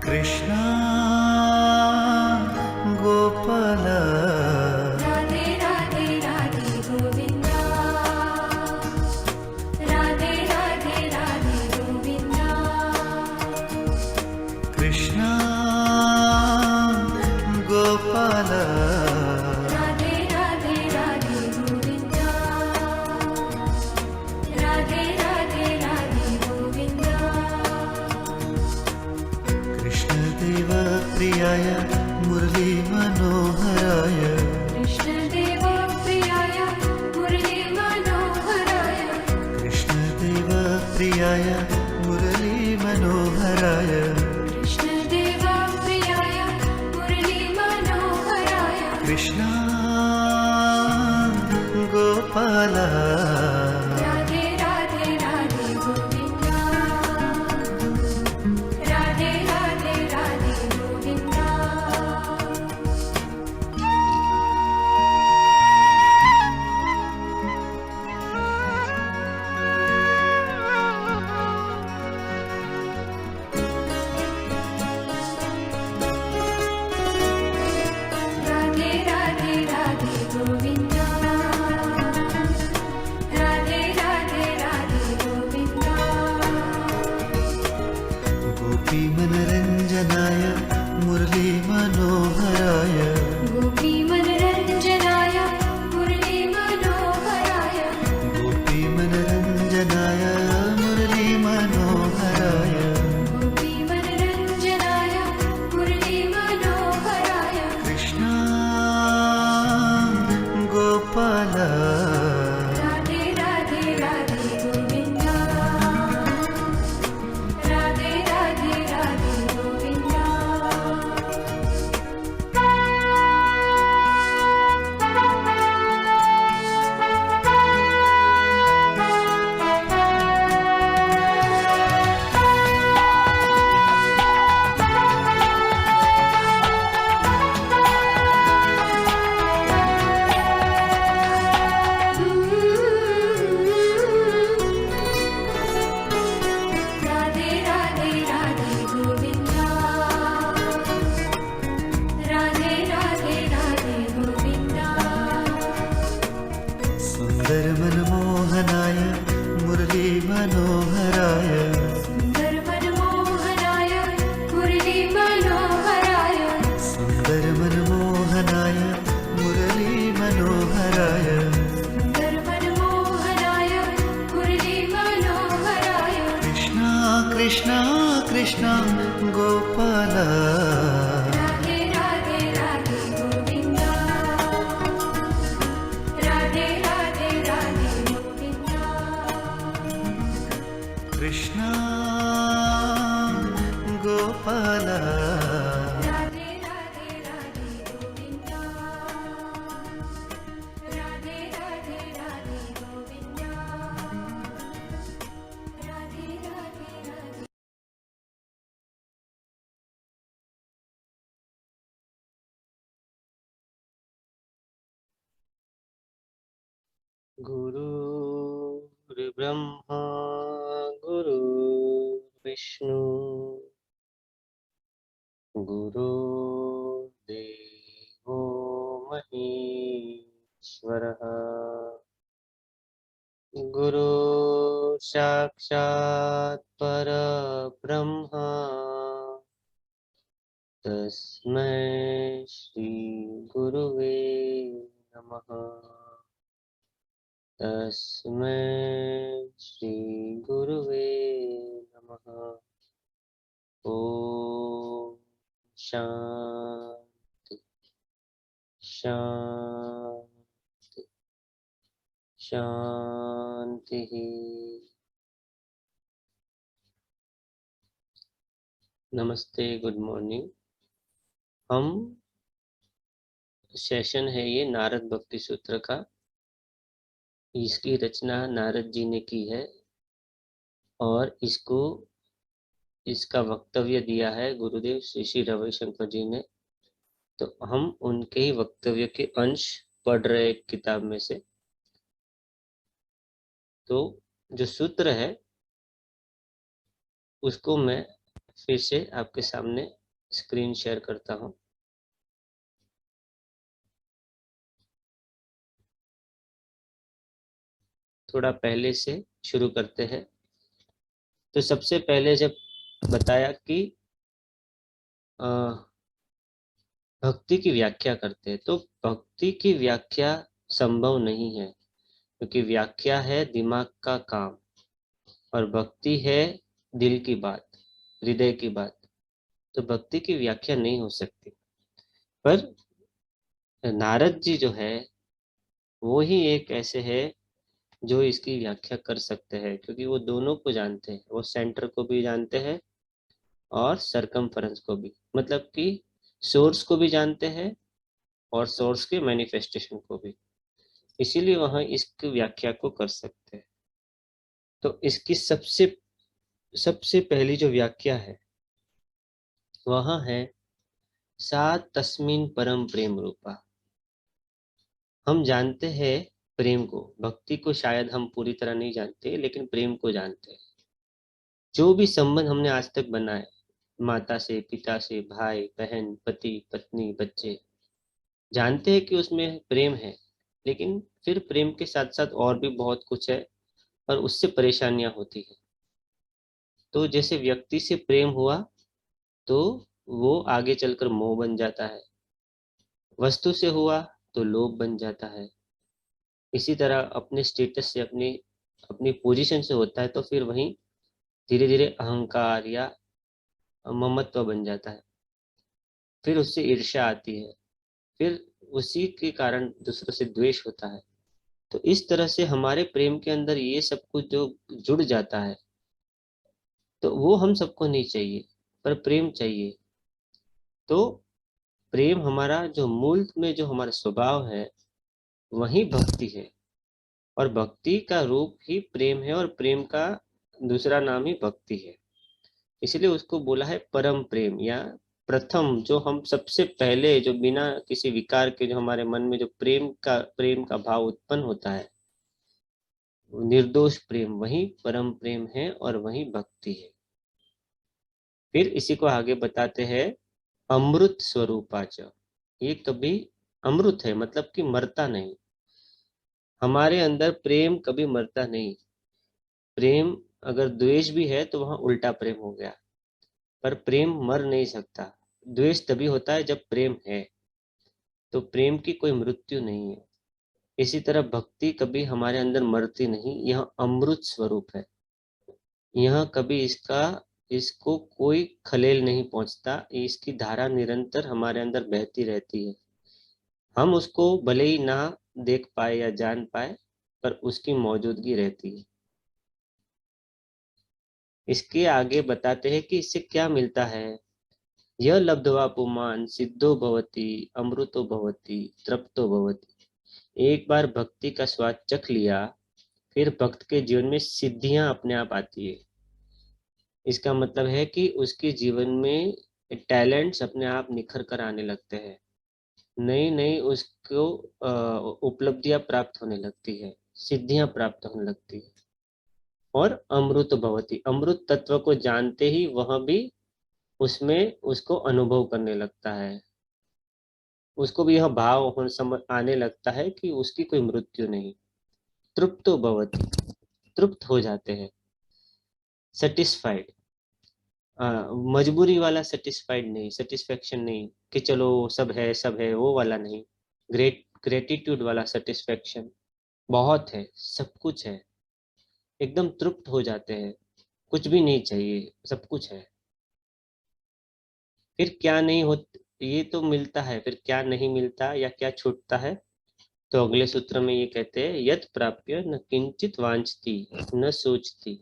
कृष्णा गोपाल राधे राधे राधे गोविंदा राधे राधे राधे गोविंदा कृष्णा गोपाल राधे राधे राधे गोविंदा राधे राधे राधे गोविंदा कृष्णदेव प्रियाय मुरली मनोहराय कृष्णदेव प्रियाय मुरली मनोहराय कृष्णदेव प्रियाय मुरली मनोहराय कृष्णदेव प्रियाय मुरली मनोहराय कृष्णा गोपाल राधे राधे राधे गोविंदा राधे राधे राधे गोविंदा राधे राधे राधे गोविंदा राधे राधे राधे गोविंदा गोपी मनरंजनाय मुरली मनोहराय गोपी मनरंजनाय मुरली मनोहराय गोपी मनरंजनाय मुरली मनोहराय गोपी मनरंजनाय मुरली मनोहराय कृष्णा गोपाल राधे राधे राधे गोविंदा राधे राधे राधे गोविंदा राधे राधे राधे गोविंदा राधे राधे राधे गोविंदा सुंदर मनमोहनाय मुरली मनोहराय सुंदर मनमोहनाय मुरली मनोहराय सुंदर मनमोहनाय मुरली मनोहराय सुंदर मनमोहनाय मुरली मनोहराय कृष्णा कृष्णा कृष्णा गोपाल राधे राधे राधे गोविंदा राधे राधे राधे गोविंदा कृष्णा गोपाल राधे राधे राधे गोविंदा राधे राधे राधे गोविंदा राधे राधे राधे गुरुर्ब्रह्मा गुरुर्विष्णु गुरुर्देवो महेश्वरः गुरु साक्षात् परब्रह्म तस्मै श्री गुरुवे नमः तस्मै श्री गुरुवे नमः ॐ शान्ति शान्ति शान्तिः। नमस्ते, गुड मॉर्निंग। हम सेशन है ये नारद भक्ति सूत्र का। इसकी रचना नारद जी ने की है और इसका वक्तव्य दिया है गुरुदेव श्री श्री रविशंकर जी ने। तो हम उनके ही वक्तव्य के अंश पढ़ रहे एक किताब में से। तो जो सूत्र है उसको मैं फिर से आपके सामने स्क्रीन शेयर करता हूँ। थोड़ा पहले से शुरू करते हैं। तो सबसे पहले जब बताया कि अ, भक्ति की व्याख्या करते हैं, तो भक्ति की व्याख्या संभव नहीं है, क्योंकि व्याख्या है दिमाग का काम और भक्ति है दिल की बात, हृदय की बात। तो भक्ति की व्याख्या नहीं हो सकती। पर नारद जी जो है वो ही एक ऐसे है जो इसकी व्याख्या कर सकते हैं, क्योंकि वो दोनों को जानते हैं। वो सेंटर को भी जानते हैं और सरकमफरेंस को भी, मतलब कि सोर्स को भी जानते हैं और सोर्स के मैनिफेस्टेशन को भी। इसीलिए वहाँ इसकी व्याख्या को कर सकते हैं। तो इसकी सबसे सबसे पहली जो व्याख्या है वह है सा तस्मिन परम प्रेम रूपा। हम जानते हैं प्रेम को, भक्ति को शायद हम पूरी तरह नहीं जानते, लेकिन प्रेम को जानते हैं। जो भी संबंध हमने आज तक बनाए, माता से, पिता से, भाई बहन, पति पत्नी, बच्चे, जानते हैं कि उसमें प्रेम है, लेकिन फिर प्रेम के साथ साथ और भी बहुत कुछ है और उससे परेशानियां होती है। तो जैसे व्यक्ति से प्रेम हुआ तो वो आगे चलकर मोह बन जाता है, वस्तु से हुआ तो लोभ बन जाता है, इसी तरह अपने स्टेटस से, अपनी अपनी पोजीशन से होता है तो फिर वहीं धीरे धीरे अहंकार या ममत्व बन जाता है। फिर उससे ईर्ष्या आती है, फिर उसी के कारण दूसरों से द्वेष होता है। तो इस तरह से हमारे प्रेम के अंदर ये सब कुछ जो जुड़ जाता है, तो वो हम सबको नहीं चाहिए, पर प्रेम चाहिए। तो प्रेम हमारा जो मूल में जो हमारा स्वभाव है वही भक्ति है, और भक्ति का रूप ही प्रेम है, और प्रेम का दूसरा नाम ही भक्ति है। इसलिए उसको बोला है परम प्रेम, या प्रथम, जो हम सबसे पहले, जो बिना किसी विकार के जो हमारे मन में जो प्रेम का भाव उत्पन्न होता है, निर्दोष प्रेम, वही परम प्रेम है और वही भक्ति है। फिर इसी को आगे बताते हैं अमृत स्वरूपाच। ये कभी अमृत है, मतलब कि मरता नहीं। हमारे अंदर प्रेम कभी मरता नहीं। प्रेम, अगर द्वेष भी है तो वहां उल्टा प्रेम हो गया, पर प्रेम मर नहीं सकता। द्वेष तभी होता है जब प्रेम है, तो प्रेम की कोई मृत्यु नहीं है। इसी तरह भक्ति कभी हमारे अंदर मरती नहीं, यह अमृत स्वरूप है। यह कभी इसको कोई खलेल नहीं पहुंचता, इसकी धारा निरंतर हमारे अंदर बहती रहती है। हम उसको भले ही ना देख पाए या जान पाए, पर उसकी मौजूदगी रहती है। इसके आगे बताते हैं कि इससे क्या मिलता है। यह लब्ध्वा पुमान सिद्धो भवति अमृतो भवति तृप्तो भवति। एक बार भक्ति का स्वाद चख लिया, फिर भक्त के जीवन में सिद्धियां अपने आप आती है। इसका मतलब है कि उसके जीवन में टैलेंट्स अपने आप निखर कर आने लगते हैं, नई नई उसको उपलब्धियां प्राप्त होने लगती है, सिद्धियां प्राप्त होने लगती है। और अमृत भवति, अमृत तत्व को जानते ही वह भी उसमें उसको अनुभव करने लगता है। उसको भी यह भाव समझ आने लगता है कि उसकी कोई मृत्यु नहीं। तृप्तो भवति, तृप्त हो जाते हैं, सेटिस्फाइड। मजबूरी वाला सेटिस्फाइड नहीं, सेटिस्फेक्शन नहीं कि चलो सब है सब है, वो वाला नहीं। ग्रेटिट्यूड वाला सेटिस्फेक्शन, बहुत है, सब कुछ है, एकदम तृप्त हो जाते हैं, कुछ भी नहीं चाहिए, सब कुछ है। फिर क्या नहीं हो, ये तो मिलता है, फिर क्या नहीं मिलता या क्या छूटता है। तो अगले सूत्र में ये कहते हैं यत प्राप्य न किंचित वांछती न सोचती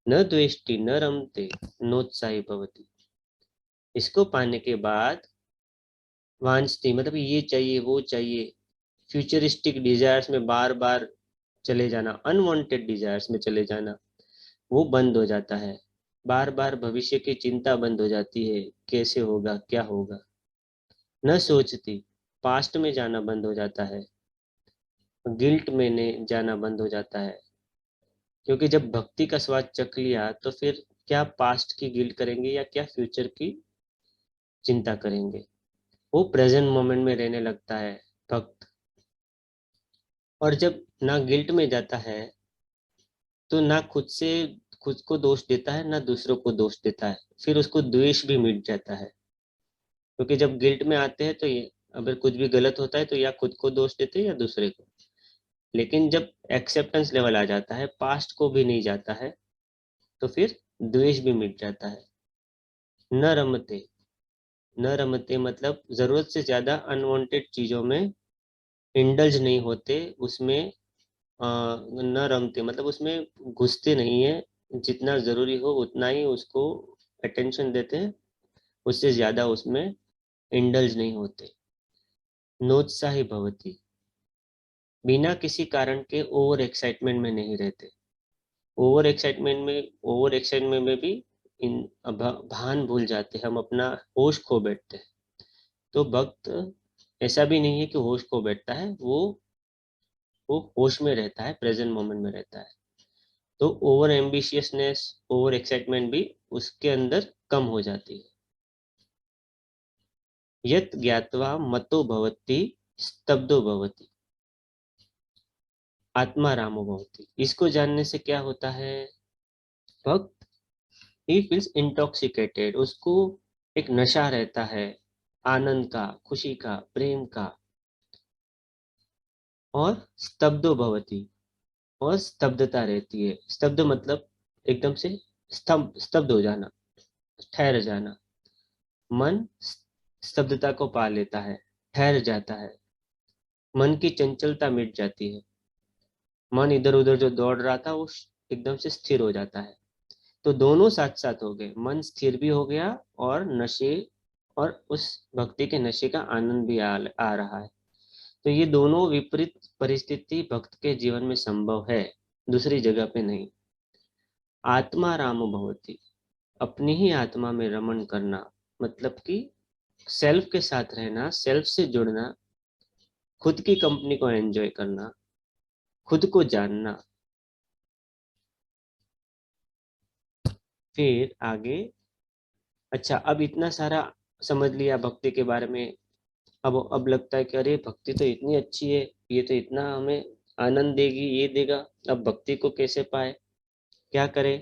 न द्वेष्टि न रमते नोत्साही भवति। इसको पाने के बाद वांछती, मतलब ये चाहिए वो चाहिए, फ्यूचरिस्टिक डिजायर्स में बार बार चले जाना, अनवांटेड डिजायर्स में चले जाना, वो बंद हो जाता है। बार बार भविष्य की चिंता बंद हो जाती है, कैसे होगा क्या होगा। न सोचती, पास्ट में जाना बंद हो जाता है, गिल्ट में जाना बंद हो जाता है। क्योंकि जब भक्ति का स्वाद चख लिया तो फिर क्या पास्ट की गिल्ट करेंगे या क्या फ्यूचर की चिंता करेंगे। वो प्रेजेंट मोमेंट में रहने लगता है भक्त। और जब ना गिल्ट में जाता है तो ना खुद को दोष देता है, ना दूसरों को दोष देता है, फिर उसको द्वेष भी मिट जाता है। क्योंकि जब गिल्ट में आते हैं तो ये अगर कुछ भी गलत होता है तो या खुद को दोष देते हैं या दूसरे को। लेकिन जब एक्सेप्टेंस लेवल आ जाता है, पास्ट को भी नहीं जाता है, तो फिर द्वेष भी मिट जाता है। न रमते, न रमते मतलब जरूरत से ज्यादा अनवांटेड चीजों में इंडल्ज नहीं होते, उसमें न रमते मतलब उसमें घुसते नहीं है। जितना जरूरी हो उतना ही उसको अटेंशन देते हैं, उससे ज्यादा उसमें इंडल्ज नहीं होते। नोत्साही भवती, बिना किसी कारण के ओवर एक्साइटमेंट में नहीं रहते। ओवर एक्साइटमेंट में भी इन भान भूल जाते हैं, हम अपना होश खो बैठते हैं। तो भक्त ऐसा भी नहीं है कि होश खो बैठता है, वो होश में रहता है, प्रेजेंट मोमेंट में रहता है। तो ओवर एम्बिशियसनेस, ओवर एक्साइटमेंट भी उसके अंदर कम हो जाती है। यत ज्ञात्वा मतो भवति स्तब्धो भवति आत्मा रामो भवति। इसको जानने से क्या होता है? भक्त ही फील्स इंटॉक्सिकेटेड, उसको एक नशा रहता है आनंद का, खुशी का, प्रेम का। और स्तब्धो भवति, और स्तब्धता रहती है। स्तब्ध मतलब एकदम से स्तब्ध हो जाना, ठहर जाना। मन स्तब्धता को पा लेता है, ठहर जाता है। मन की चंचलता मिट जाती है। मन इधर उधर जो दौड़ रहा था वो एकदम से स्थिर हो जाता है। तो दोनों साथ साथ हो गए, मन स्थिर भी हो गया और नशे, और उस भक्ति के नशे का आनंद भी आ रहा है। तो ये दोनों विपरीत परिस्थिति भक्त के जीवन में संभव है, दूसरी जगह पे नहीं। आत्मा राम भवति, अपनी ही आत्मा में रमण करना, मतलब कि सेल्फ के साथ रहना, सेल्फ से जुड़ना, खुद की कंपनी को एंजॉय करना, खुद को जानना। फिर आगे, अच्छा अब इतना सारा समझ लिया भक्ति के बारे में। अब लगता है कि अरे भक्ति तो इतनी अच्छी है, ये तो इतना हमें आनंद देगी, ये देगा। अब भक्ति को कैसे पाए, क्या करे?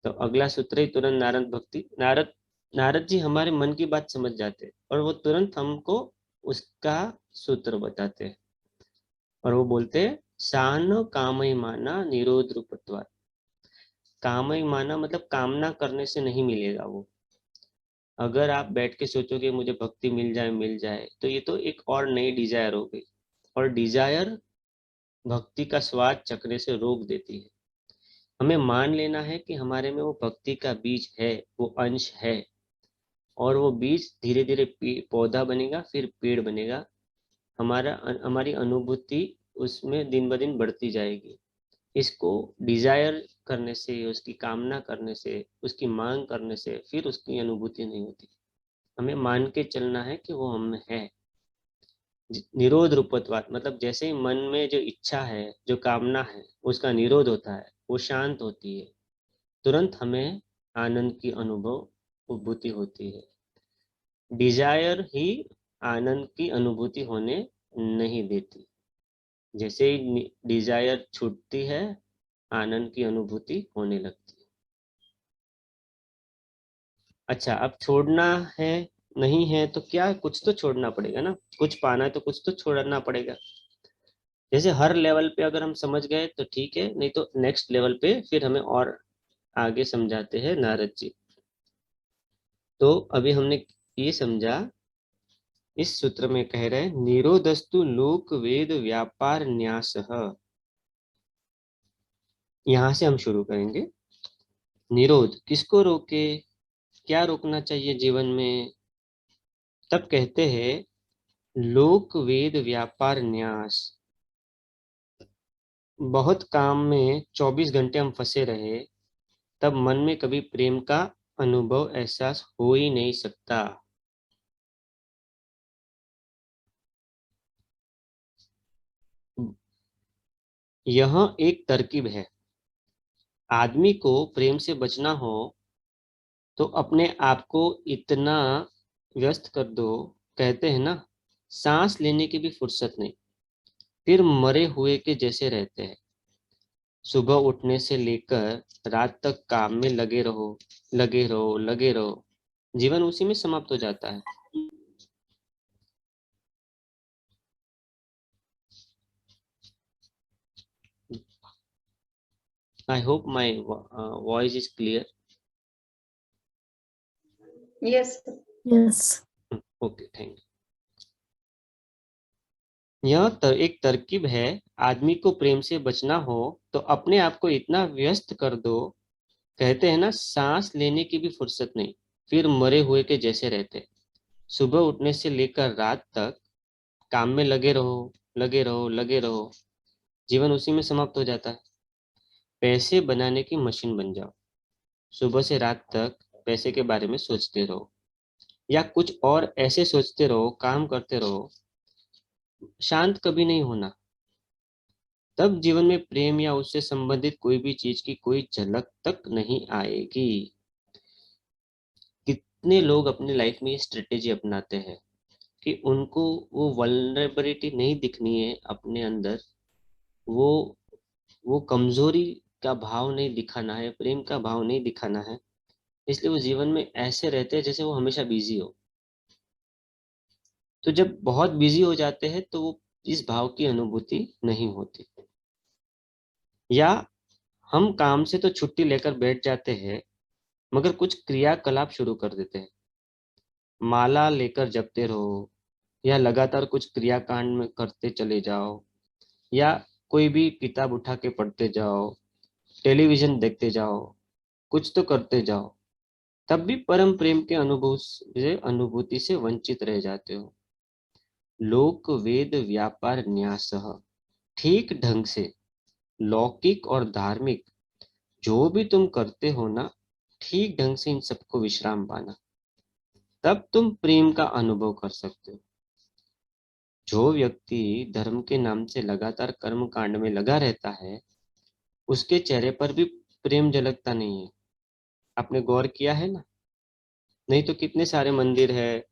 तो अगला सूत्र ही तुरंत नारद जी हमारे मन की बात समझ जाते हैं और वो तुरंत हमको उसका सूत्र बताते हैं। और वो बोलते हैं, सान कामय माना निरोध रूपत्वात्। कामय माना मतलब कामना करने से नहीं मिलेगा वो। अगर आप बैठ के सोचोगे मुझे भक्ति मिल जाए, तो ये तो एक और नई डिजायर हो गई। और डिजायर भक्ति का स्वाद चखने से रोक देती है। हमें मान लेना है कि हमारे में वो भक्ति का बीज है, वो अंश है। और वो बीज धीरे धीरे पौधा बनेगा, फिर पेड़ बनेगा। हमारी अनुभूति उसमें दिन ब दिन बढ़ती जाएगी। इसको डिजायर करने से, उसकी कामना करने से, उसकी मांग करने से फिर उसकी अनुभूति नहीं होती। हमें मान के चलना है कि वो हम में है। निरोध रूपत्वात् मतलब जैसे ही मन में जो इच्छा है, जो कामना है, उसका निरोध होता है, वो शांत होती है, तुरंत हमें आनंद की अनुभूति होती है। डिजायर ही आनंद की अनुभूति होने नहीं देती। जैसे ही डिजायर छूटती है, आनंद की अनुभूति होने लगती है। अच्छा, अब छोड़ना है नहीं है तो क्या, कुछ तो छोड़ना पड़ेगा ना। कुछ पाना है तो कुछ तो छोड़ना पड़ेगा। जैसे हर लेवल पे अगर हम समझ गए तो ठीक है, नहीं तो नेक्स्ट लेवल पे फिर हमें और आगे समझाते हैं नारद जी। तो अभी हमने ये समझा, इस सूत्र में कह रहे हैं, निरोधस्तु लोक वेद व्यापार न्यास। यहां से हम शुरू करेंगे। निरोध किसको रोके, क्या रोकना चाहिए जीवन में? तब कहते हैं, लोक वेद व्यापार न्यास। बहुत काम में 24 घंटे हम फंसे रहे, तब मन में कभी प्रेम का अनुभव, एहसास हो ही नहीं सकता। यह एक तरकीब है। आदमी को प्रेम से बचना हो तो अपने आप को इतना व्यस्त कर दो, कहते हैं ना, सांस लेने की भी फुर्सत नहीं, फिर मरे हुए के जैसे रहते हैं। सुबह उठने से लेकर रात तक काम में लगे रहो, लगे रहो, लगे रहो, जीवन उसी में समाप्त हो जाता है। I hope my voice is clear. Yes. Yes. Okay, thank you. एक तरकीब है, आदमी को प्रेम से बचना हो तो अपने आप को इतना व्यस्त कर दो, कहते हैं ना, सांस लेने की भी फुर्सत नहीं, फिर मरे हुए के जैसे रहते। सुबह उठने से लेकर रात तक काम में लगे रहो, लगे रहो, लगे रहो, जीवन उसी में समाप्त हो जाता है। पैसे बनाने की मशीन बन जाओ, सुबह से रात तक पैसे के बारे में सोचते रहो, या कुछ और ऐसे सोचते रहो, काम करते रहो, शांत कभी नहीं होना। तब जीवन में प्रेम या उससे संबंधित कोई भी चीज की कोई झलक तक नहीं आएगी। कितने लोग अपनी लाइफ में ये स्ट्रेटेजी अपनाते हैं कि उनको वो वल्नरेबिलिटी नहीं दिखनी है अपने अंदर, वो वो कमजोरी का भाव नहीं दिखाना है, प्रेम का भाव नहीं दिखाना है, इसलिए वो जीवन में ऐसे रहते हैं जैसे वो हमेशा बिजी हो। तो जब बहुत बिजी हो जाते हैं तो वो इस भाव की अनुभूति नहीं होती। या हम काम से तो छुट्टी लेकर बैठ जाते हैं, मगर कुछ क्रियाकलाप शुरू कर देते हैं। माला लेकर जपते रहो, या लगातार कुछ क्रियाकांड में करते चले जाओ, या कोई भी किताब उठा के पढ़ते जाओ, टेलीविजन देखते जाओ, कुछ तो करते जाओ, तब भी परम प्रेम के अनुभूति से वंचित रह जाते हो। लोक वेद व्यापार न्यासः, ठीक ढंग से लौकिक और धार्मिक जो भी तुम करते हो ना, ठीक ढंग से इन सबको विश्राम पाना, तब तुम प्रेम का अनुभव कर सकते हो। जो व्यक्ति धर्म के नाम से लगातार कर्म कांड में लगा रहता है, उसके चेहरे पर भी प्रेम झलकता नहीं है। आपने गौर किया है ना? नहीं तो कितने सारे मंदिर है,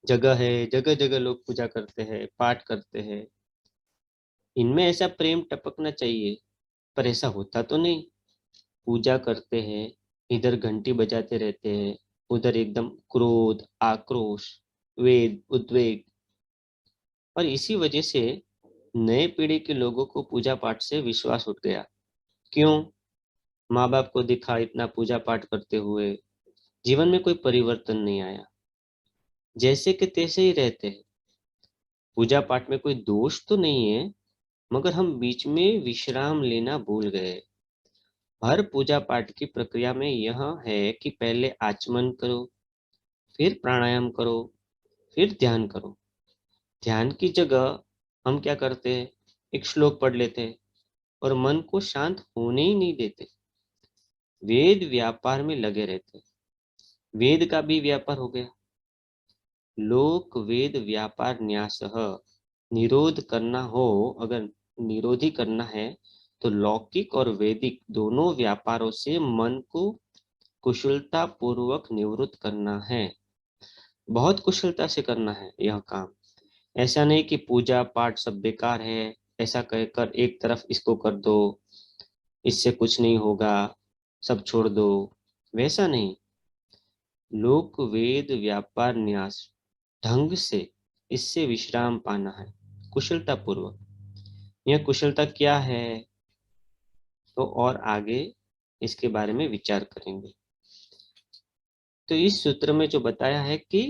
जगह है, जगह जगह लोग पूजा करते हैं, पाठ करते हैं, इनमें ऐसा प्रेम टपकना चाहिए, पर ऐसा होता तो नहीं। पूजा करते हैं, इधर घंटी बजाते रहते हैं, उधर एकदम क्रोध, आक्रोश, वेद, उद्वेग। और इसी वजह से नए पीढ़ी के लोगों को पूजा पाठ से विश्वास उठ गया। क्यों? माँ बाप को दिखा इतना पूजा पाठ करते हुए, जीवन में कोई परिवर्तन नहीं आया, जैसे कि तैसे ही रहते हैं। पूजा पाठ में कोई दोष तो नहीं है, मगर हम बीच में विश्राम लेना भूल गए। हर पूजा पाठ की प्रक्रिया में यह है कि पहले आचमन करो, फिर प्राणायाम करो, फिर ध्यान करो। ध्यान की जगह हम क्या करते हैं, एक श्लोक पढ़ लेते हैं और मन को शांत होने ही नहीं देते। वेद व्यापार में लगे रहते, वेद का भी व्यापार हो गया। लोक वेद व्यापार न्यासः, निरोध करना हो, अगर निरोधी करना है तो लौकिक और वैदिक दोनों व्यापारों से मन को कुशलता पूर्वक निवृत्त करना है। बहुत कुशलता से करना है यह काम। ऐसा नहीं कि पूजा पाठ सब बेकार है, ऐसा कहकर एक तरफ इसको कर दो, इससे कुछ नहीं होगा, सब छोड़ दो, वैसा नहीं। लोक वेद व्यापार न्यास ढंग से इससे विश्राम पाना है, कुशलता पूर्वक। यह कुशलता क्या है, तो और आगे इसके बारे में विचार करेंगे। तो इस सूत्र में जो बताया है कि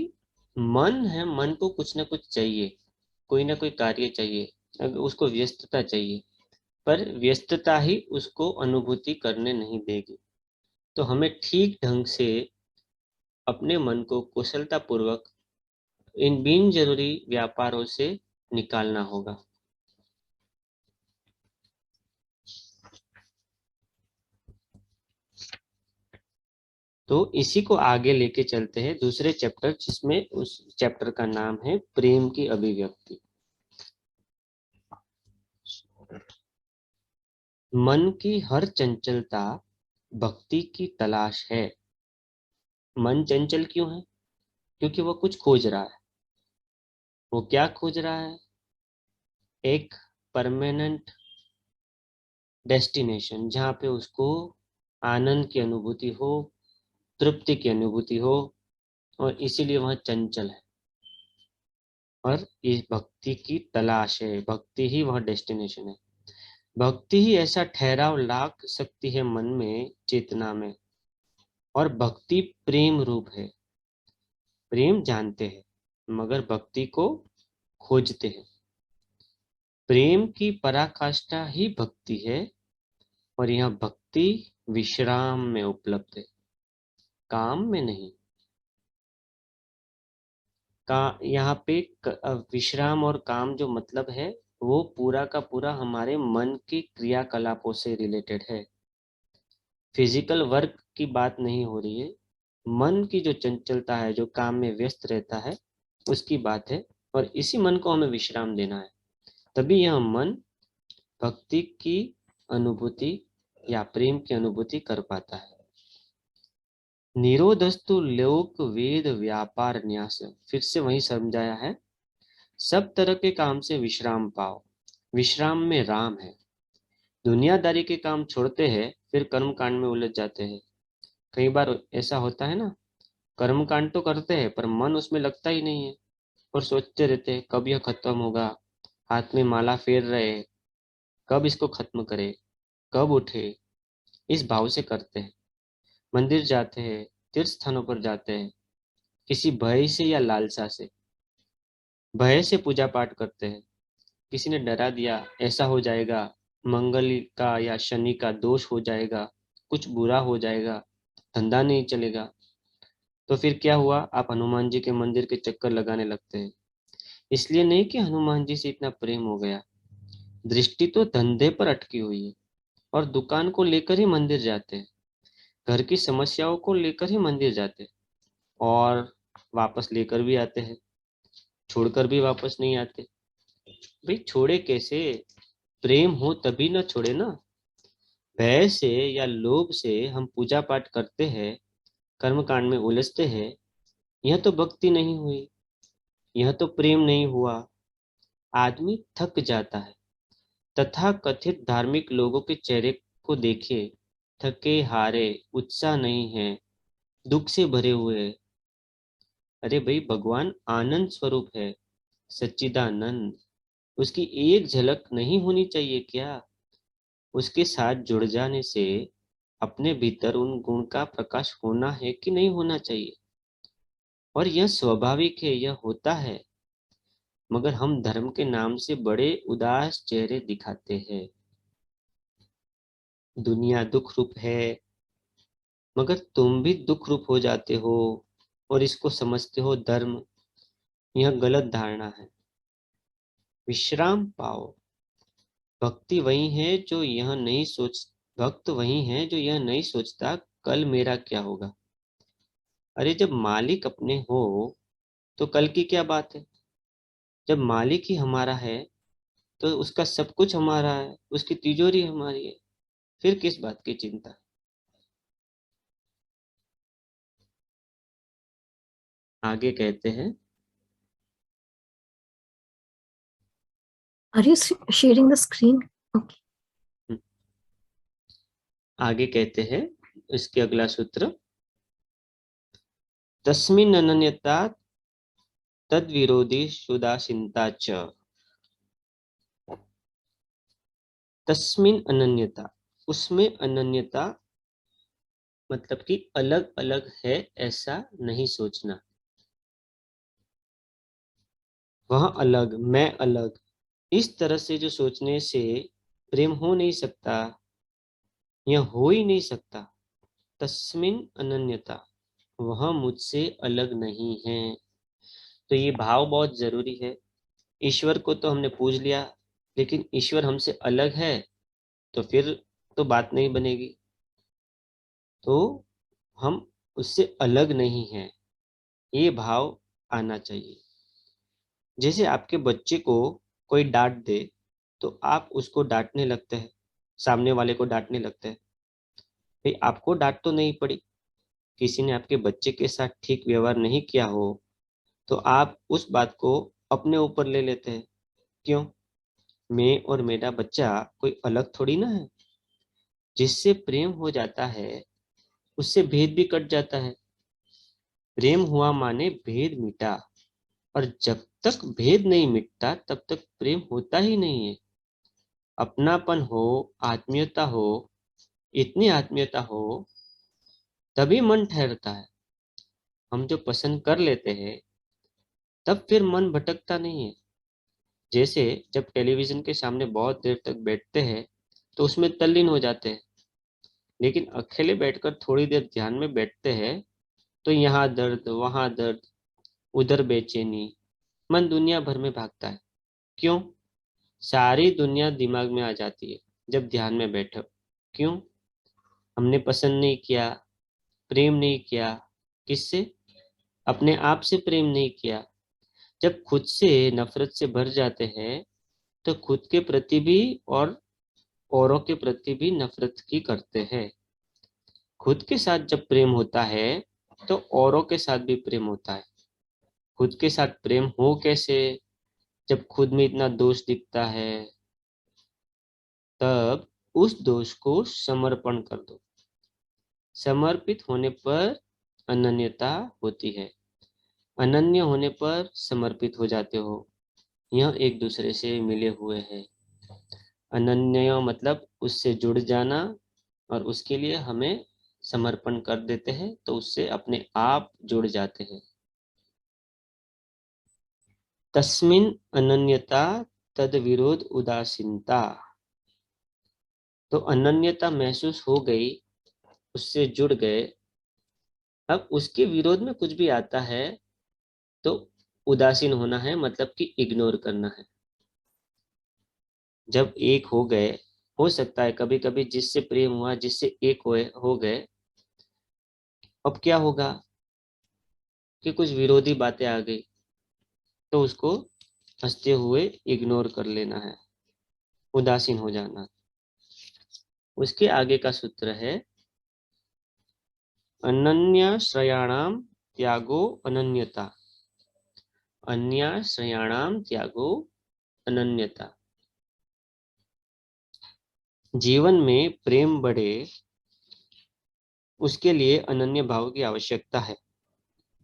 मन है, मन को कुछ ना कुछ चाहिए, कोई ना कोई कार्य चाहिए, उसको व्यस्तता चाहिए, पर व्यस्तता ही उसको अनुभूति करने नहीं देगी। तो हमें ठीक ढंग से अपने मन को कुशलता पूर्वक इन बिन जरूरी व्यापारों से निकालना होगा। तो इसी को आगे लेके चलते हैं दूसरे चैप्टर, जिसमें उस चैप्टर का नाम है प्रेम की अभिव्यक्ति। मन की हर चंचलता भक्ति की तलाश है। मन चंचल क्यों है? क्योंकि वो कुछ खोज रहा है। वो क्या खोज रहा है? एक परमानेंट डेस्टिनेशन, जहाँ पे उसको आनंद की अनुभूति हो, तृप्ति की अनुभूति हो, और इसीलिए वह चंचल है। और इस भक्ति की तलाश है, भक्ति ही वह डेस्टिनेशन है। भक्ति ही ऐसा ठहराव ला सकती है मन में, चेतना में। और भक्ति प्रेम रूप है। प्रेम जानते हैं, मगर भक्ति को खोजते हैं। प्रेम की पराकाष्ठा ही भक्ति है, और यह भक्ति विश्राम में उपलब्ध है, काम में नहीं। यहाँ पे विश्राम और काम जो मतलब है, वो पूरा का पूरा हमारे मन की क्रियाकलापों से रिलेटेड है। फिजिकल वर्क की बात नहीं हो रही है। मन की जो चंचलता है, जो काम में व्यस्त रहता है, उसकी बात है। और इसी मन को हमें विश्राम देना है, तभी यह मन भक्ति की अनुभूति या प्रेम की अनुभूति कर पाता है। निरोधस्तु लोक वेद व्यापार न्यास, फिर से वही समझाया है। सब तरह के काम से विश्राम पाओ। विश्राम में राम है। दुनियादारी के काम छोड़ते हैं, फिर कर्म कांड में उलझ जाते हैं। कई बार ऐसा होता है ना, कर्म कांड तो करते हैं पर मन उसमें लगता ही नहीं है, और सोचते रहते हैं कब यह खत्म होगा। हाथ में माला फेर रहे, कब इसको खत्म करे, कब उठे, इस भाव से करते हैं। मंदिर जाते हैं, तीर्थ स्थानों पर जाते हैं, किसी भय से या लालसा से, भय से पूजा पाठ करते हैं। किसी ने डरा दिया, ऐसा हो जाएगा, मंगल का या शनि का दोष हो जाएगा, कुछ बुरा हो जाएगा, धंधा नहीं चलेगा। तो फिर क्या हुआ, आप हनुमान जी के मंदिर के चक्कर लगाने लगते हैं। इसलिए नहीं कि हनुमान जी से इतना प्रेम हो गया, दृष्टि तो धंधे पर अटकी हुई है, और दुकान को लेकर ही मंदिर जाते हैं, घर की समस्याओं को लेकर ही मंदिर जाते हैं, और वापस लेकर भी आते हैं, छोड़कर भी वापस नहीं आते। भाई छोड़े कैसे? प्रेम हो तभी ना छोड़े ना। भय से या लोभ से हम पूजा पाठ करते हैं, कर्म कांड में उलझते हैं, यह तो भक्ति नहीं हुई, यह तो प्रेम नहीं हुआ। आदमी थक जाता है। तथा कथित धार्मिक लोगों के चेहरे को देखिए, थके हारे, उत्साह नहीं है, दुख से भरे हुए हैं। अरे भाई, भगवान आनंद स्वरूप है, सच्चिदानंद। उसकी एक झलक नहीं होनी चाहिए क्या? उसके साथ जुड़ जाने से अपने भीतर उन गुण का प्रकाश होना है कि नहीं होना चाहिए? और यह स्वाभाविक है, यह होता है। मगर हम धर्म के नाम से बड़े उदास चेहरे दिखाते हैं। दुनिया दुख रूप है, मगर तुम भी दुख रूप हो जाते हो, और इसको समझते हो धर्म। यह गलत धारणा है। विश्राम पाओ। भक्ति वही है जो यह नहीं सोच भक्त वही है जो यह नहीं सोचता कल मेरा क्या होगा। अरे जब मालिक अपने हो तो कल की क्या बात है? जब मालिक ही हमारा है तो उसका सब कुछ हमारा है, उसकी तिजोरी हमारी है, फिर किस बात की चिंता? आगे कहते हैं, Are you sharing the screen? Okay. आगे कहते हैं इसके अगला सूत्र, तस्मिन् अनन्यता तद विरोधी सुदासीनता च। तस्मिन् अनन्यता, उसमें अनन्यता मतलब कि अलग अलग है ऐसा नहीं सोचना। वह अलग, मैं अलग, इस तरह से जो सोचने से प्रेम हो नहीं सकता, यह हो ही नहीं सकता। तस्मिन् अनन्यता, वह मुझसे अलग नहीं है। तो ये भाव बहुत जरूरी है। ईश्वर को तो हमने पूज लिया, लेकिन ईश्वर हमसे अलग है तो फिर तो बात नहीं बनेगी। तो हम उससे अलग नहीं हैं, ये भाव आना चाहिए। जैसे आपके बच्चे को कोई डांट दे तो आप उसको डांटने लगते हैं, सामने वाले को डांटने लगते हैं। भाई आपको डांट तो नहीं पड़ी, किसी ने आपके बच्चे के साथ ठीक व्यवहार नहीं किया हो, तो आप उस बात को अपने ऊपर ले लेते हैं। क्यों? मैं और मेरा बच्चा कोई अलग थोड़ी ना है। जिससे प्रेम हो जाता है उससे भेद भी कट जाता है। प्रेम हुआ माने भेद मिटा, और जब तक भेद नहीं मिटता तब तक प्रेम होता ही नहीं है। अपनापन हो, आत्मीयता हो, इतनी आत्मीयता हो, तभी मन ठहरता है। हम जो पसंद कर लेते हैं तब फिर मन भटकता नहीं है। जैसे जब टेलीविजन के सामने बहुत देर तक बैठते हैं तो उसमें तल्लीन हो जाते हैं, लेकिन अकेले बैठकर थोड़ी देर ध्यान में बैठते हैं तो यहाँ दर्द, वहाँ दर्द, उधर बेचैनी, मन दुनिया भर में भागता है। क्यों? सारी दुनिया दिमाग में आ जाती है जब ध्यान में बैठो। क्यों? हमने पसंद नहीं किया, प्रेम नहीं किया। किससे? अपने आप से प्रेम नहीं किया। जब खुद से नफरत से भर जाते हैं तो खुद के प्रति भी और औरों के प्रति भी नफरत की करते हैं। खुद के साथ जब प्रेम होता है तो औरों के साथ भी प्रेम होता है। खुद के साथ प्रेम हो कैसे? जब खुद में इतना दोष दिखता है तब उस दोष को समर्पण कर दो। समर्पित होने पर अनन्यता होती है, अनन्य होने पर समर्पित हो जाते हो। यह एक दूसरे से मिले हुए हैं। अनन्य मतलब उससे जुड़ जाना, और उसके लिए हमें समर्पण कर देते हैं तो उससे अपने आप जुड़ जाते हैं। तस्मिन अनन्यता तद विरोध उदासीनता। तो अनन्यता महसूस हो गई, उससे जुड़ गए। अब उसके विरोध में कुछ भी आता है तो उदासीन होना है, मतलब कि इग्नोर करना है। जब एक हो गए, हो सकता है कभी कभी जिससे प्रेम हुआ, जिससे एक हो गए, अब क्या होगा कि कुछ विरोधी बातें आ गई तो उसको हंसते हुए इग्नोर कर लेना है, उदासीन हो जाना। उसके आगे का सूत्र है अन्याश्रयाणाम त्यागो अनन्यता। अन्याश्रयाणाम त्यागो अनन्यता। जीवन में प्रेम बढ़े उसके लिए अनन्य भाव की आवश्यकता है।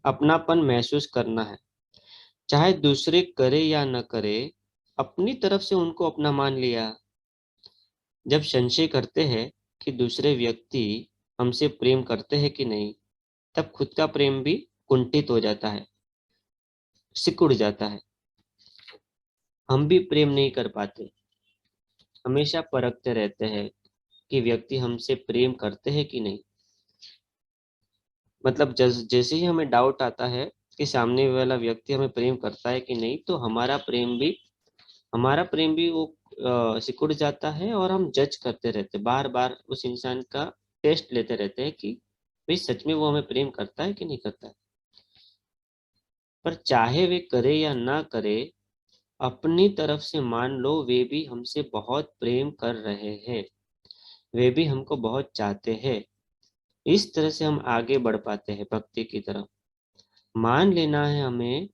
अपनापन महसूस करना है, चाहे दूसरे करे या न करे, अपनी तरफ से उनको अपना मान लिया। जब संशय करते हैं कि दूसरे व्यक्ति हमसे प्रेम करते हैं कि नहीं, तब खुद का प्रेम भी कुंठित हो जाता है, सिकुड़ जाता है। हम भी प्रेम नहीं कर पाते, हमेशा परखते रहते हैं कि व्यक्ति हमसे प्रेम करते हैं कि नहीं। मतलब जैसे ही हमें डाउट आता है कि सामने वाला व्यक्ति हमें प्रेम करता है कि नहीं, तो हमारा प्रेम भी वो सिकुड़ जाता है, और हम जज करते रहते, बार बार उस इंसान का टेस्ट लेते रहते हैं कि भाई सच में वो हमें प्रेम करता है कि नहीं करता है। पर चाहे वे करे या ना करे, अपनी तरफ से मान लो वे भी हमसे बहुत प्रेम कर रहे हैं, वे भी हमको बहुत चाहते हैं। इस तरह से हम आगे बढ़ पाते हैं भक्ति की तरफ। मान लेना है हमें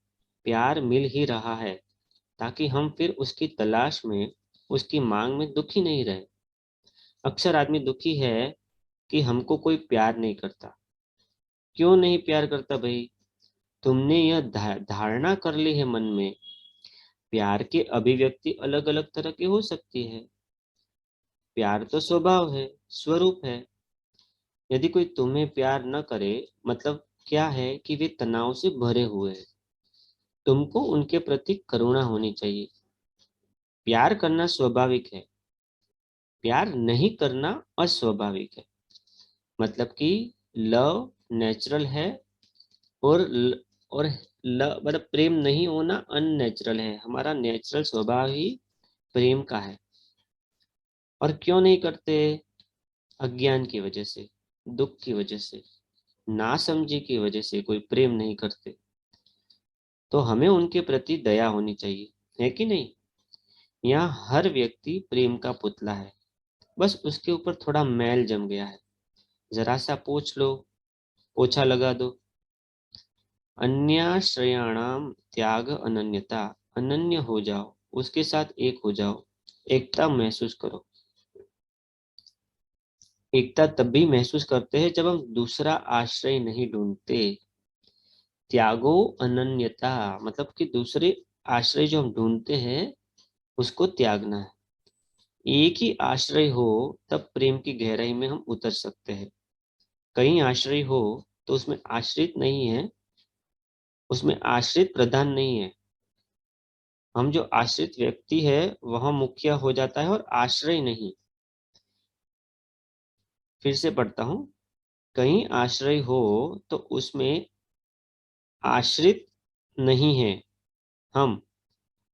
प्यार मिल ही रहा है, ताकि हम फिर उसकी तलाश में, उसकी मांग में दुखी नहीं रहे। अक्सर आदमी दुखी है कि हमको कोई प्यार नहीं करता। क्यों नहीं प्यार करता भाई? तुमने यह धारणा कर ली है मन में। प्यार की अभिव्यक्ति अलग अलग तरह की हो सकती है। प्यार तो स्वभाव है, स्वरूप है। यदि कोई तुम्हें प्यार न करे, मतलब क्या है कि वे तनाव से भरे हुए हैं। तुमको उनके प्रति करुणा होनी चाहिए। प्यार करना स्वाभाविक है, प्यार नहीं करना अस्वाभाविक है। मतलब कि लव नेचुरल है, और और लव मतलब प्रेम नहीं होना अननेचुरल है। हमारा नेचुरल स्वभाव ही प्रेम का है। और क्यों नहीं करते? अज्ञान की वजह से, दुख की वजह से, नासमझी की वजह से कोई प्रेम नहीं करते। तो हमें उनके प्रति दया होनी चाहिए, है कि नहीं? यहाँ हर व्यक्ति प्रेम का पुतला है, बस उसके ऊपर थोड़ा मैल जम गया है। जरा सा पोंछ लो, पोछा लगा दो, अन्याश्रयाणाम त्याग अनन्यता, अनन्य हो जाओ, उसके साथ एक हो जाओ, एकता महसूस करो। एकता तभी महसूस करते हैं जब हम दूसरा आश्रय नहीं ढूंढते। त्यागो अनन्यता मतलब कि दूसरे आश्रय जो हम ढूंढते हैं उसको त्यागना है। एक ही आश्रय हो तब प्रेम की गहराई में हम उतर सकते हैं। कई आश्रय हो तो उसमें आश्रित नहीं है, उसमें आश्रित प्रधान नहीं है। हम जो आश्रित व्यक्ति है वह मुख्य हो जाता है और आश्रय नहीं। फिर से पढ़ता हूं, कहीं आश्रय हो तो उसमें आश्रित नहीं है। हम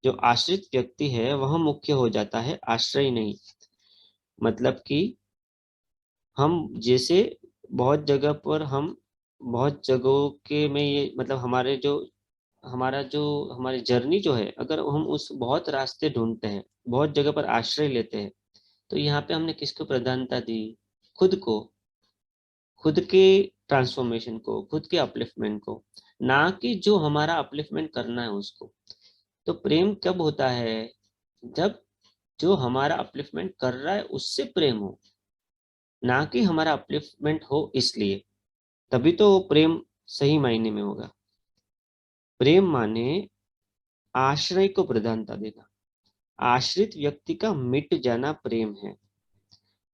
जो आश्रित व्यक्ति है वह मुख्य हो जाता है, आश्रय नहीं। मतलब कि हम जैसे बहुत जगह पर हम बहुत जगहों के में ये मतलब हमारा जो हमारी जर्नी जो है, अगर हम उस बहुत रास्ते ढूंढते हैं, बहुत जगह पर आश्रय लेते हैं, तो यहाँ पे हमने किसको प्रधानता दी? खुद को, खुद के ट्रांसफॉर्मेशन को, खुद के अपलिफ्टमेंट को, ना कि जो हमारा अपलिफ्टमेंट करना है उसको। तो प्रेम कब होता है? जब जो हमारा अपलिफ्टमेंट कर रहा है उससे प्रेम हो, ना कि हमारा अपलिफ्टमेंट हो इसलिए। तभी तो प्रेम सही मायने में होगा। प्रेम माने आश्रय को प्रधानता देना, आश्रित व्यक्ति का मिट जाना प्रेम है।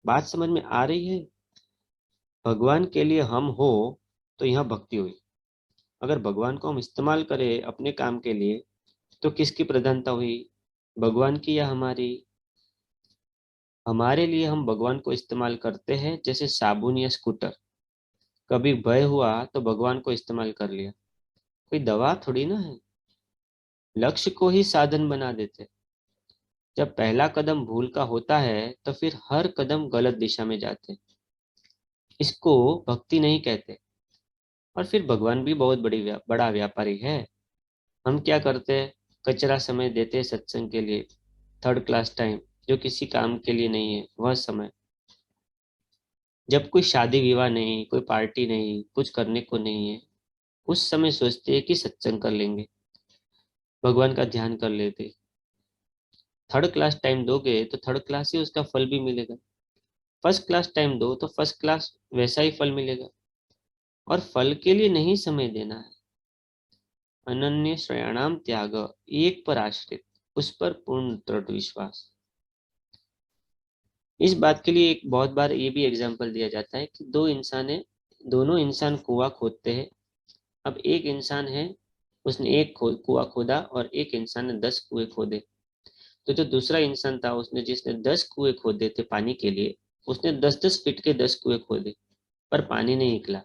बात समझ में आ रही है? भगवान के लिए हम हो तो यहाँ भक्ति हुई। अगर भगवान को हम इस्तेमाल करें अपने काम के लिए तो किसकी प्रधानता हुई? भगवान की या हमारी? हमारे लिए हम भगवान को इस्तेमाल करते हैं जैसे साबुन या स्कूटर। कभी भय हुआ तो भगवान को इस्तेमाल कर लिया। कोई दवा थोड़ी ना है। लक्ष्य को ही साधन बना देते। जब पहला कदम भूल का होता है तो फिर हर कदम गलत दिशा में जाते। इसको भक्ति नहीं कहते। और फिर भगवान भी बहुत बड़ा व्यापारी है। हम क्या करते हैं? कचरा समय देते हैं सत्संग के लिए, थर्ड क्लास टाइम, जो किसी काम के लिए नहीं है वह समय। जब कोई शादी विवाह नहीं, कोई पार्टी नहीं, कुछ करने को नहीं है, उस समय सोचते हैं कि सत्संग कर लेंगे, भगवान का ध्यान कर लेते। थर्ड क्लास टाइम दोगे तो थर्ड क्लास ही उसका फल भी मिलेगा। फर्स्ट क्लास टाइम दो तो फर्स्ट क्लास वैसा ही फल मिलेगा। और फल के लिए नहीं समय देना है। अनन्य श्रेयाणाम त्याग, एक पर आश्रित, उस पर पूर्ण दृढ़ विश्वास। इस बात के लिए एक बहुत बार ये भी एग्जाम्पल दिया जाता है कि दो इंसान है, दोनों इंसान कुआं खोदते हैं। अब एक इंसान है, उसने एक कुआं खोदा और एक इंसान ने 10 कुएं खोदे। तो जो दूसरा इंसान था उसने जिसने 10 कुएं खोदे थे पानी के लिए, उसने 10-10 फीट के 10 कुएं खोदे पर पानी नहीं निकला।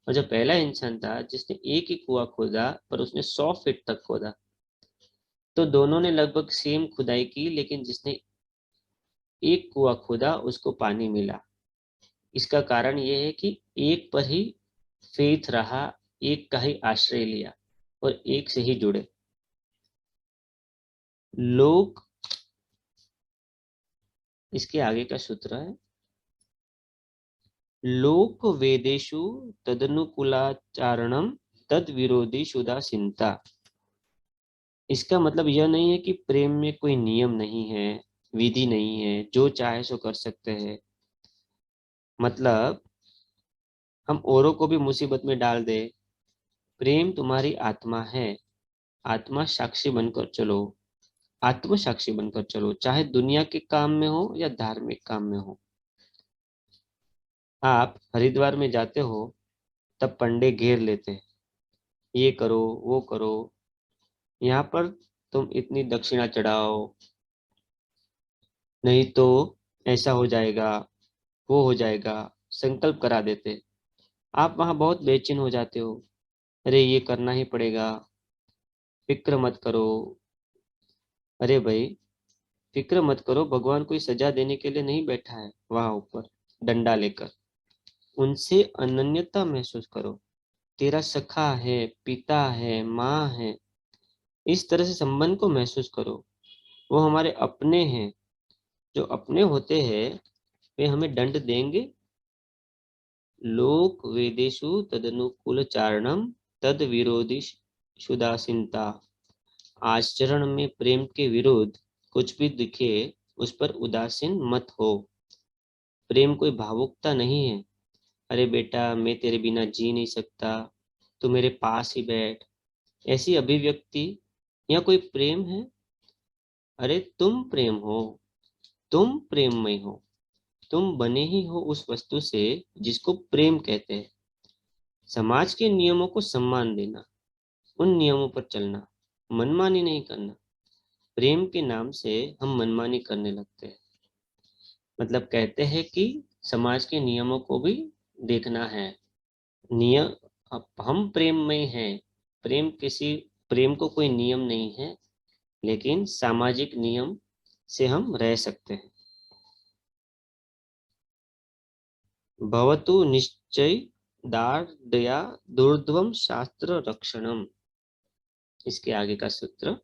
और जो पहला इंसान था जिसने एक ही कुआं खोदा पर उसने 100 फीट तक खोदा। तो दोनों ने लगभग सेम खुदाई की, लेकिन जिसने एक कुआं खोदा उसको पानी मिला। इसका कारण यह है कि एक पर ही फेथ रहा, एक का ही आश्रय लिया और एक से ही जुड़े लोग। इसके आगे का सूत्र है, लोक वेदेशु तदनुकूलाचारणम तद विरोधी शुदासीनता। इसका मतलब यह नहीं है कि प्रेम में कोई नियम नहीं है, विधि नहीं है, जो चाहे सो कर सकते हैं। मतलब हम औरों को भी मुसीबत में डाल दे। प्रेम तुम्हारी आत्मा है, आत्मा साक्षी बनकर चलो, आत्म साक्षी बनकर चलो, चाहे दुनिया के काम में हो या धार्मिक काम में हो। आप हरिद्वार में जाते हो तब पंडे घेर लेते हैं, ये करो वो करो, यहाँ पर तुम इतनी दक्षिणा चढ़ाओ, नहीं तो ऐसा हो जाएगा, वो हो जाएगा, संकल्प करा देते। आप वहां बहुत बेचैन हो जाते हो, अरे ये करना ही पड़ेगा, फिक्र मत करो। अरे भाई, फिक्र मत करो, भगवान कोई सजा देने के लिए नहीं बैठा है वहां ऊपर डंडा लेकर। उनसे अनन्यता महसूस करो। तेरा सखा है, पिता है, माँ है, इस तरह से संबंध को महसूस करो। वो हमारे अपने हैं। जो अपने होते हैं वे हमें दंड देंगे? लोक वेदेशु तदनुकूल चारणम तद विरोधी शुदासीनता। आचरण में प्रेम के विरोध कुछ भी दिखे उस पर उदासीन मत हो। प्रेम कोई भावुकता नहीं है। अरे बेटा मैं तेरे बिना जी नहीं सकता, तू मेरे पास ही बैठ, ऐसी अभिव्यक्ति या कोई प्रेम है? अरे तुम प्रेम हो, तुम प्रेममय हो, तुम बने ही हो उस वस्तु से जिसको प्रेम कहते हैं। समाज के नियमों को सम्मान देना, उन नियमों पर चलना, मनमानी नहीं करना। प्रेम के नाम से हम मनमानी करने लगते हैं। मतलब कहते हैं कि समाज के नियमों को भी देखना है। नियम, अब हम प्रेममय हैं। प्रेम को कोई नियम नहीं है, लेकिन सामाजिक नियम से हम रह सकते हैं। भवतु निश्चय दार्ढ्या दुर्ध्वम शास्त्र रक्षणम। इसके आगे का सूत्र,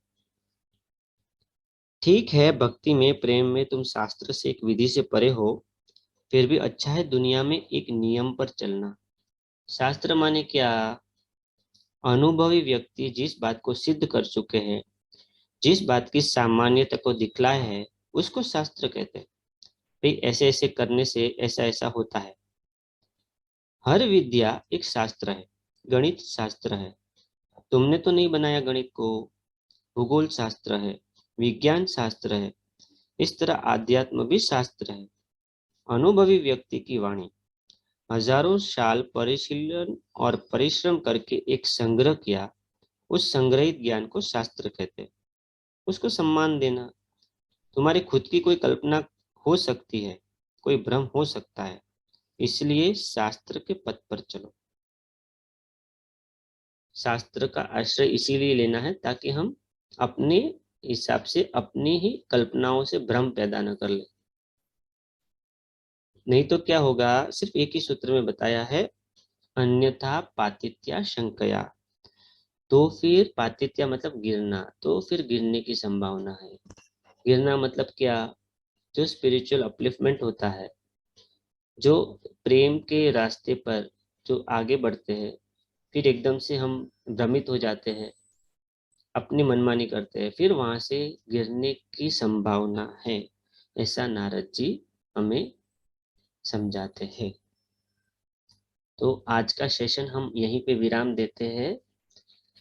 ठीक है भक्ति में प्रेम में तुम शास्त्र से एक विधि से परे हो, फिर भी अच्छा है दुनिया में एक नियम पर चलना। शास्त्र माने क्या? अनुभवी व्यक्ति जिस बात को सिद्ध कर चुके हैं, जिस बात की सामान्यता को दिखलाया है, उसको शास्त्र कहते हैं। भाई ऐसे ऐसे करने से ऐसा ऐसा होता है। हर विद्या एक शास्त्र है। गणित शास्त्र है, तुमने तो नहीं बनाया गणित को। भूगोल शास्त्र है, विज्ञान शास्त्र है। इस तरह आध्यात्म भी शास्त्र है। अनुभवी व्यक्ति की वाणी हजारों साल परिशीलन और परिश्रम करके एक संग्रह किया, उस संग्रहित ज्ञान को शास्त्र कहते हैं। उसको सम्मान देना। तुम्हारी खुद की कोई कल्पना हो सकती है, कोई भ्रम हो सकता है, इसलिए शास्त्र के पथ पर चलो। शास्त्र का आश्रय इसीलिए लेना है ताकि हम अपने हिसाब से अपनी ही कल्पनाओं से भ्रम पैदा न कर ले। नहीं तो क्या होगा, सिर्फ एक ही सूत्र में बताया है, अन्यथा पातित्या शंकया। तो फिर पातित्या मतलब गिरना, तो फिर गिरने की संभावना है। गिरना मतलब क्या? जो स्पिरिचुअल अपलिफ्टमेंट होता है, जो प्रेम के रास्ते पर जो आगे बढ़ते हैं, फिर एकदम से हम भ्रमित हो जाते हैं, अपनी मनमानी करते हैं, फिर वहां से गिरने की संभावना है। ऐसा नारद जी हमें समझाते हैं। तो आज का सेशन हम यहीं पे विराम देते हैं।